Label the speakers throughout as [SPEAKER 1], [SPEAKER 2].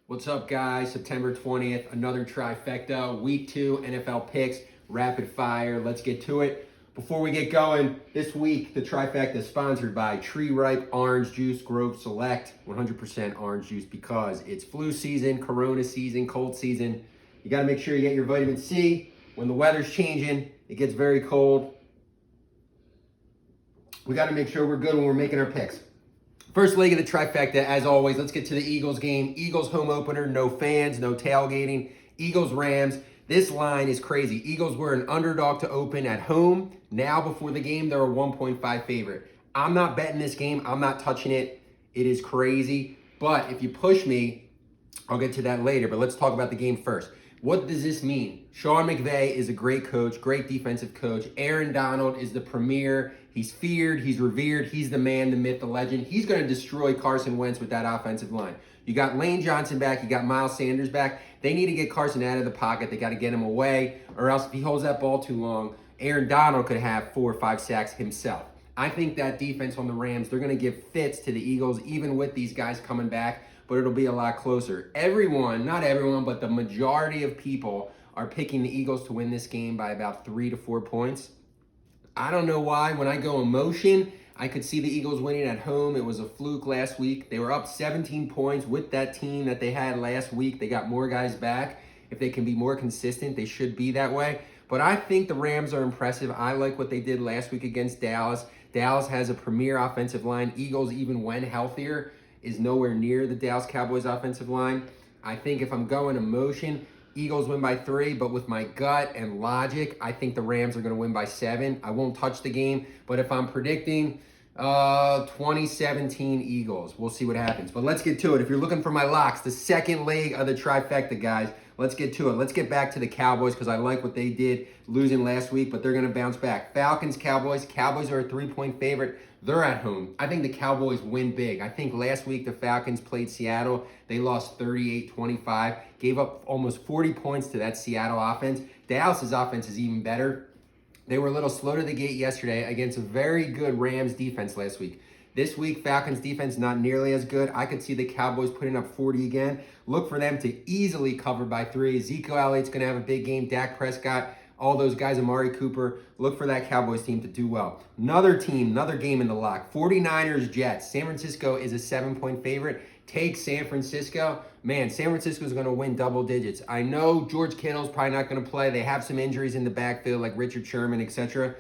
[SPEAKER 1] What's up, guys? September 20th, another trifecta, week 2 NFL picks, rapid fire. Let's get to it. Before we get going, this week, the trifecta is sponsored by Tree Ripe Orange Juice Grove Select, 100% orange juice because it's flu season, corona season, cold season. You got to make sure you get your vitamin C. When the weather's changing, it gets very cold. We got to make sure we're good when we're making our picks. First leg of the trifecta, as always, let's get to the Eagles game. Eagles home opener, no fans, no tailgating. Eagles Rams. This line is crazy. Eagles were an underdog to open at home. Now before the game, they're a 1.5 favorite. I'm not betting this game. I'm not touching it. It is crazy. But if you push me, I'll get to that later. But let's talk about the game first. What does this mean? Sean McVay is a great coach, great defensive coach. Aaron Donald is the premier. He's feared, he's revered, he's the man, the myth, the legend. He's going to destroy Carson Wentz with that offensive line. You got Lane Johnson back, you got Miles Sanders back. They need to get Carson out of the pocket. They got to get him away, or else if he holds that ball too long, Aaron Donald could have 4 or 5 sacks himself. I think that defense on the Rams, they're going to give fits to the Eagles, even with these guys coming back, but it'll be a lot closer. Everyone, not everyone, but the majority of people are picking the Eagles to win this game by about 3 to 4 points. I don't know why. When I go emotion, I could see the Eagles winning at home. It was a fluke last week. They were up 17 points with that team that they had last week. They got more guys back. If they can be more consistent, they should be that way. But I think the Rams are impressive. I like what they did last week against Dallas. Dallas has a premier offensive line. Eagles, even when healthier, is nowhere near the Dallas Cowboys offensive line. I think if I'm going emotion, Eagles win by 3, but with my gut and logic, I think the Rams are going to win by 7. I won't touch the game, but if I'm predicting 2017 Eagles, we'll see what happens. But let's get to it. If you're looking for my locks, the second leg of the trifecta, guys, let's get to it. Let's get back to the Cowboys because I like what they did losing last week, but they're going to bounce back. Falcons, Cowboys. Cowboys are a 3-point favorite. They're at home. I think the Cowboys win big. I think last week the Falcons played Seattle. They lost 38-25, gave up almost 40 points to that Seattle offense. Dallas's offense is even better. They were a little slow to the gate yesterday against a very good Rams defense last week. This week, Falcons defense not nearly as good. I could see the Cowboys putting up 40 again. Look for them to easily cover by 3. Ezekiel Elliott's going to have a big game. Dak Prescott, all those guys, Amari Cooper. Look for that Cowboys team to do well. Another team, another game in the lock. 49ers, Jets. San Francisco is a 7-point favorite. Take San Francisco. Man, San Francisco is going to win double digits. I know George Kittle's probably not going to play. They have some injuries in the backfield like Richard Sherman, etc.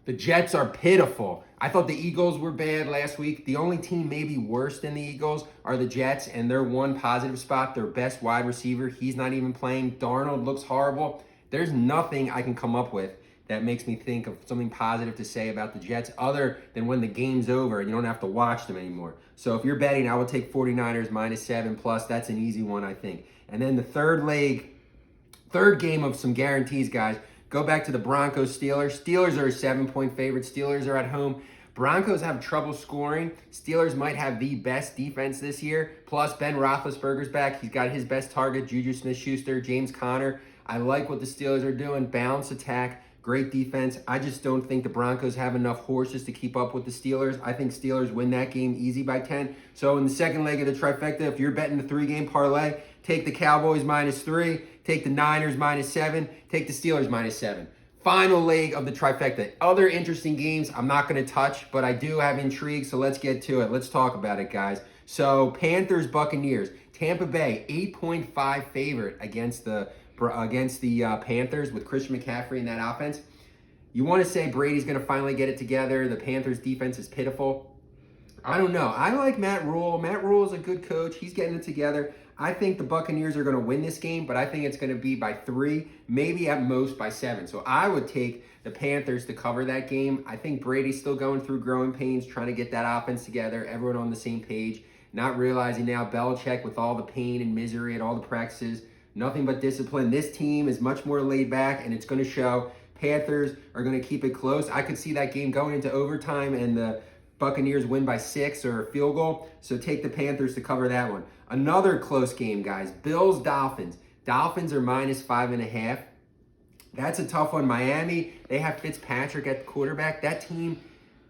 [SPEAKER 1] The Jets are pitiful. I thought the Eagles were bad last week. The only team maybe worse than the Eagles are the Jets, and their one positive spot, their best wide receiver, he's not even playing. Darnold looks horrible. There's nothing I can come up with that makes me think of something positive to say about the Jets other than when the game's over and you don't have to watch them anymore. So if you're betting, I would take 49ers minus 7+. That's an easy one, I think. And then the third game of some guarantees, guys. Go back to the Broncos-Steelers. Steelers are a 7-point favorite. Steelers are at home. Broncos have trouble scoring. Steelers might have the best defense this year. Plus, Ben Roethlisberger's back. He's got his best target, Juju Smith-Schuster, James Conner. I like what the Steelers are doing. Balanced attack, great defense. I just don't think the Broncos have enough horses to keep up with the Steelers. I think Steelers win that game easy by 10. So in the second leg of the trifecta, if you're betting the 3-game parlay, take the Cowboys minus 3, take the Niners minus 7, take the Steelers minus 7. Final leg of the trifecta. Other interesting games I'm not going to touch, but I do have intrigue, so let's get to it. Let's talk about it, guys. So Panthers, Buccaneers. Tampa Bay, 8.5 favorite against the Panthers with Christian McCaffrey in that offense. You want to say Brady's going to finally get it together. The Panthers defense is pitiful. I don't know. I like Matt Rule. Matt Rule is a good coach. He's getting it together. I think the Buccaneers are going to win this game, but I think it's going to be by 3, maybe at most by 7. So I would take the Panthers to cover that game. I think Brady's still going through growing pains, trying to get that offense together, everyone on the same page, not realizing now Belichick with all the pain and misery at all the practices, nothing but discipline. This team is much more laid back, and it's going to show. Panthers are going to keep it close. I could see that game going into overtime and the Buccaneers win by 6 or a field goal. So take the Panthers to cover that one. Another close game, guys. Bills-Dolphins. Dolphins are minus 5.5. That's a tough one. Miami, they have Fitzpatrick at the quarterback. That team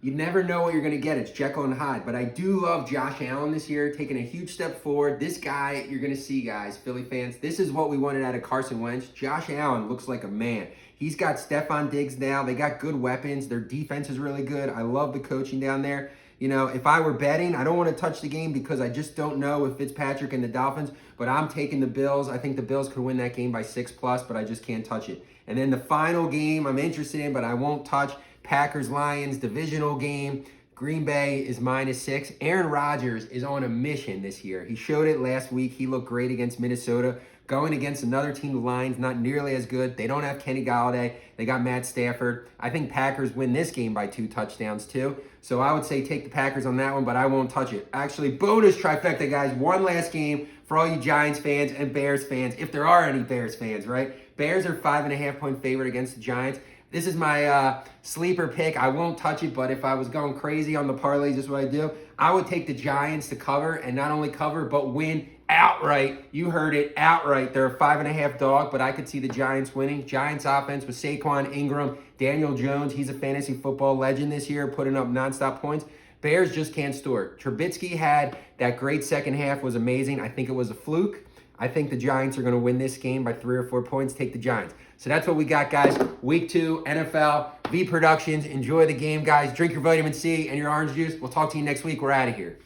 [SPEAKER 1] You never know what you're going to get. It's Jekyll and Hyde. But I do love Josh Allen this year, taking a huge step forward. This guy, you're going to see, guys, Philly fans, this is what we wanted out of Carson Wentz. Josh Allen looks like a man. He's got Stephon Diggs now. They got good weapons. Their defense is really good. I love the coaching down there. You know, if I were betting, I don't want to touch the game because I just don't know with Fitzpatrick and the Dolphins, but I'm taking the Bills. I think the Bills could win that game by 6+, but I just can't touch it. And then the final game I'm interested in, but I won't touch, Packers-Lions, divisional game. Green Bay is -6. Aaron Rodgers is on a mission this year. He showed it last week. He looked great against Minnesota. Going against another team, the Lions, not nearly as good. They don't have Kenny Galladay. They got Matt Stafford. I think Packers win this game by 2 touchdowns too. So I would say take the Packers on that one, but I won't touch it. Actually, bonus trifecta, guys. One last game for all you Giants fans and Bears fans, if there are any Bears fans, right? Bears are 5.5-point favorite against the Giants. This is my sleeper pick. I won't touch it, but if I was going crazy on the parlays, this is what I do. I would take the Giants to cover, and not only cover, but win outright. You heard it, outright. They're a 5.5 dog, but I could see the Giants winning. Giants offense with Saquon, Ingram, Daniel Jones. He's a fantasy football legend this year, putting up nonstop points. Bears just can't store it. Trubisky had that great second half, was amazing. I think it was a fluke. I think the Giants are going to win this game by 3 or 4 points. Take the Giants. So that's what we got, guys. Week 2, NFL, V Productions. Enjoy the game, guys. Drink your vitamin C and your orange juice. We'll talk to you next week. We're out of here.